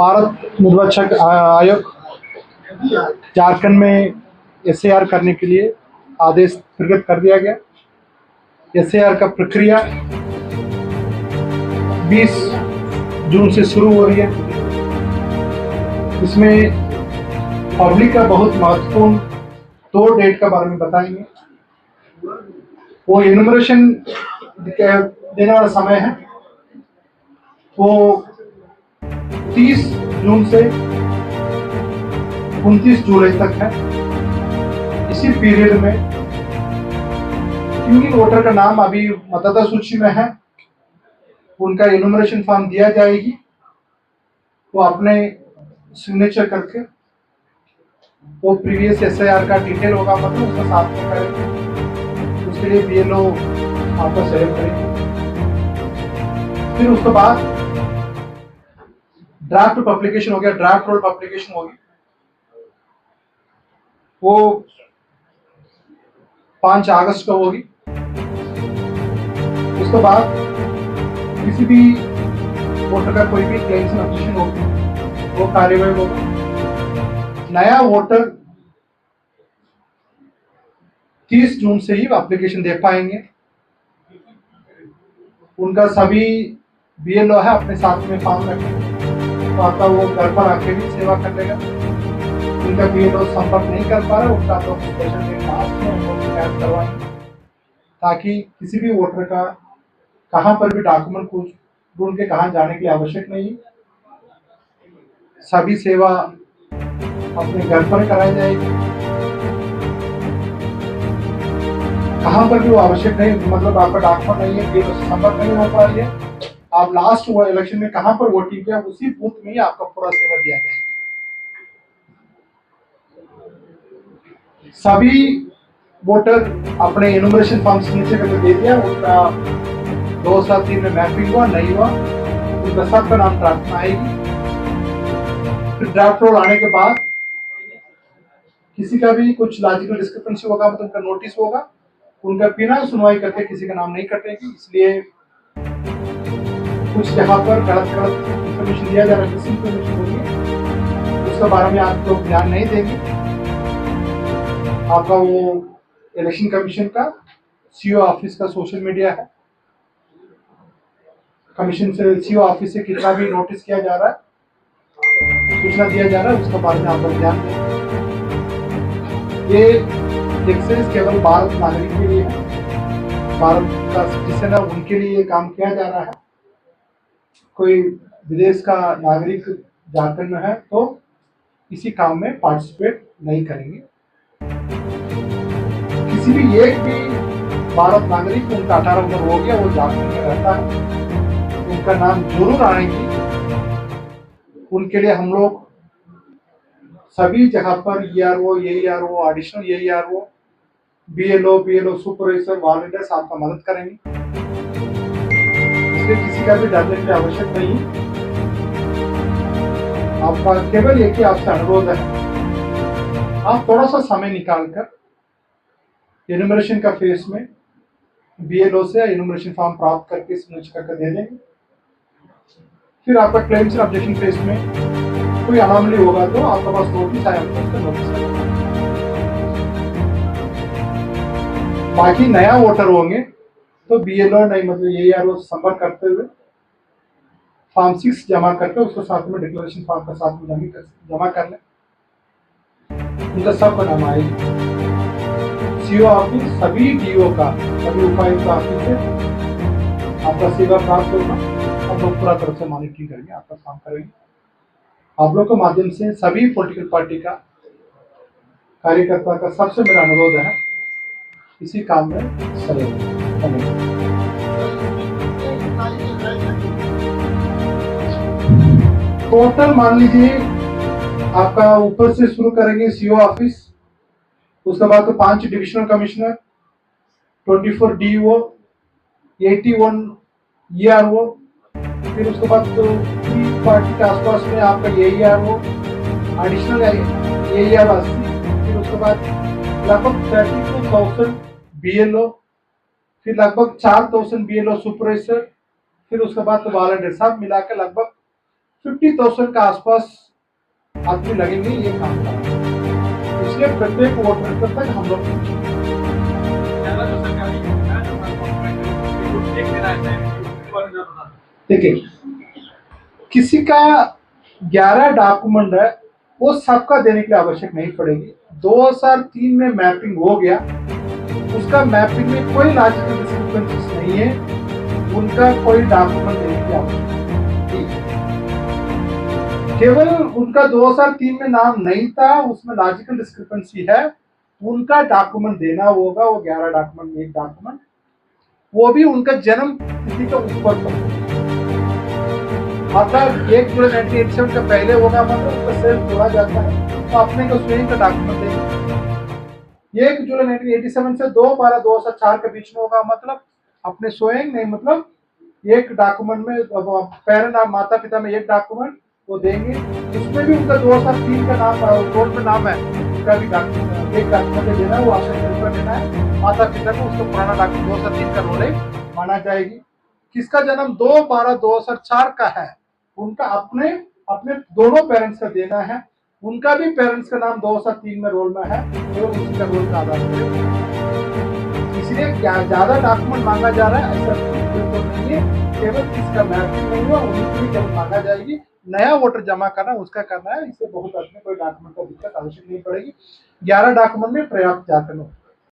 भारत निर्वाचन आयोग झारखंड में एसआईआर करने के लिए आदेश निर्गत कर दिया गया। एसआईआर का प्रक्रिया 20 जून से शुरू हो रही है। इसमें पब्लिक का बहुत महत्वपूर्ण 2 डेट का बारे में बताएंगे। वो एनुमरेशन देने वाला समय है, वो 30 जून से 29 जुलाई तक है। इसी पीरियड में किन वोटर का नाम अभी मतदाता सूची में है, उनका एनुमरेशन फॉर्म दिया जाएगी। वो अपने सिग्नेचर करके वो प्रीवियस एसआईआर का डिटेल होगा, मतलब उसका साथ में करेंगे। उसके लिए बीएलओ आपको सेलेक्ट करेंगे। फिर उसके बाद ड्राफ्ट पब्लिकेशन हो गया, ड्राफ्ट रोल पब्लिकेशन होगी। वो 5 अगस्त को होगी। उसके बाद किसी भी वोटर का कोई भी क्लेम्स ऑब्जेक्शन होगी, वो कार्यवाही होगी। नया वोटर 30 जून से ही एप्लीकेशन दे पाएंगे। उनका सभी बीएलओ है अपने साथ में फॉर्म रखेंगे, तो आपका वो घर पर आके भी सेवा कर लेगा। उनका बीएलओ संपर्क नहीं कर पा रहा, उसका तो स्टेशन के पास में उनको कैद करवाएंगे, ताकि किसी भी वोटर का कहाँ पर भी डॉक्यूमेंट कुछ ढूंढ के कहाँ जाने की आवश्यक नहीं। सभी सेवा अपने घर पर कराई जाएगी। कहाँ पर भी वो आवश्यक नहीं, मतलब आपका डॉक्यूमेंट नहीं है, बीएलओ से संपर्क नहीं हो पा रही है, आप लास्ट हुआ इलेक्शन में कहाँ पर वोटिंग किया, उसी बूथ में ही आपका पूरा सेवा दिया जाएगा। सभी वोटर अपने एनुमरेशन फॉर्म सिग्नेचर करके दे दिया। उनका 2-3 में मैपिंग हुआ नहीं हुआ, उनका सबका नाम ड्राफ्ट में आएगी। फिर ड्राफ्ट रोल आने के बाद किसी का भी कुछ लॉजिकल डिस्क्रिपेंसी होगा, मतलब उनका नोटिस होगा, उनका बिना सुनवाई करके किसी का नाम नहीं कटेगी। इसलिए कुछ जगह पर गलत इंफॉर्मेशन दिया जा रहा है, इंफॉर्मेशन होगी, उसके बारे में आप लोग ध्यान नहीं देंगे। आपका वो इलेक्शन कमीशन का सीओ ऑफिस का सोशल मीडिया है, कमीशन से सीओ ऑफिस से कितना भी नोटिस किया जा रहा है, सूचना दिया जा रहा है, उसके बारे में आप लोग ध्यान दें। ये एक्सेस केवल भारत नागरिक के लिए है, भारत का सिटीजन है उनके लिए ये काम किया जा रहा है। कोई विदेश का नागरिक झारखंड में है तो इसी काम में पार्टिसिपेट नहीं करेंगे। किसी भी एक भी भारत नागरिक, उनका 18 उम्र हो गया, वो झारखंड में रहता है, उनका नाम जरूर आएंगी। उनके लिए हम लोग सभी जगह पर ERO, AERO, additional AERO, BLO supervisor, volunteers आपका मदद करेंगे। इसलिए किसी का भी डरने की आवश्यक नहीं। आपका केवल एक ही आपसे अनुरोध है, आप थोड़ा सा समय निकालकर एनुमरेशन का फेस में बीएलओ से एनुमरेशन फॉर्म प्राप्त करके सिग्नेचर करके दे देंगे। फिर आपका क्लेम्स एंड ऑब्जेक्शन फेस में कोई अनोमली होगा तो आपके पास नोटिस आया, नोटिस। बाकी नया वोटर होंगे तो बीएलओ नहीं, मतलब एईआरओ से संपर्क करते हुए फॉर्म 6 जमा करके उसको साथ में डिक्लेरेशन फॉर्म का साथ में जमा कर लें। उनका सबका नाम आएगा। सीओ ऑफिस सभी डीओ का, सभी उपायुक्त ऑफिस से आपका सेवा प्राप्त होगा। हम लोग पूरा तरफ से मॉनिटरिंग करेंगे, आपका काम करेंगे। आप लोग के माध्यम से सभी पॉलिटिकल पार्टी का कार्यकर्ता का सबसे मेरा अनुरोध है, इसी काम में सहयोग करें। टोटल मान लीजिए आपका ऊपर से शुरू करेंगे सीओ ऑफिस, उसके बाद तो 5 डिविजनल कमिश्नर, 24 डीओ, 81 ईआरओ, फिर उसके बाद तो 3 पार्टी के आसपास में आपका एईआरओ, एडिशनल एईआरओ 80, फिर उसके बाद लगभग 32,000 बीएलओ, फिर लगभग 4,000 बीएलओ सुपरवाइजर, फिर उसके बाद तो वॉलंटियर, सब मिलाकर लगभग 50,000 का आसपास आदमी लगेंगे ये काम करना। इसलिए प्रत्येक वोटर तक हम लोग देखिए, किसी का 11 डॉक्यूमेंट है वो सबका देने की आवश्यक नहीं पड़ेगी। 2003 में मैपिंग हो गया, उसका मैपिंग में कोई लॉजिकल डिस्क्रिपेंसीज नहीं है, उनका कोई डॉक्यूमेंट देने की आवश्यकता नहीं। केवल उनका 2003 में नाम नहीं था, उसमें लॉजिकल डिस्क्रिपेंसी है, उनका डॉक्यूमेंट देना होगा। वो 11 डॉक्यूमेंट में एक डॉक्यूमेंट, वो भी उनका जन्म तिथि के ऊपर पर, मतलब 1 जुलाई 1987 का पहले होगा मतलब उसका सेल्फ जोड़ा जाता है, तो अपने को स्वयं का डॉक्यूमेंट देंगे। 1 जुलाई 1987 से 2/12/2004 के बीच में होगा मतलब अपने स्वयं नहीं, मतलब एक डॉक्यूमेंट में पेरेंट माता पिता में एक डॉक्यूमेंट वो देंगे, उसमें भी उनका 2003 का नाम रोल में नाम है, उसका भी डॉक्यूमेंट एक डॉक्यूमेंट देना है, वो आश्रम पर देना है माता पिता को, उसको पुराना डॉक्यूमेंट 2003 का रोल माना जाएगी। किसका जन्म 2/12/2004 का है, उनका अपने अपने दोनों पेरेंट्स का देना है, उनका भी पेरेंट्स का नाम 2003 में रोल में है, केवल उसी का रोल का आधार पर। इसलिए ज्यादा डॉक्यूमेंट मांगा जा रहा है ऐसा तो नहीं है, केवल किसका मैपिंग नहीं हुआ उनकी केवल मांगा जाएगी। नया वोटर जमा करना उसका करना है, इससे बहुत अपने कोई डॉक्यूमेंट का दिक्कत आवश्यक नहीं पड़ेगी। 11 डॉक्यूमेंट में पर्याप्त जाकर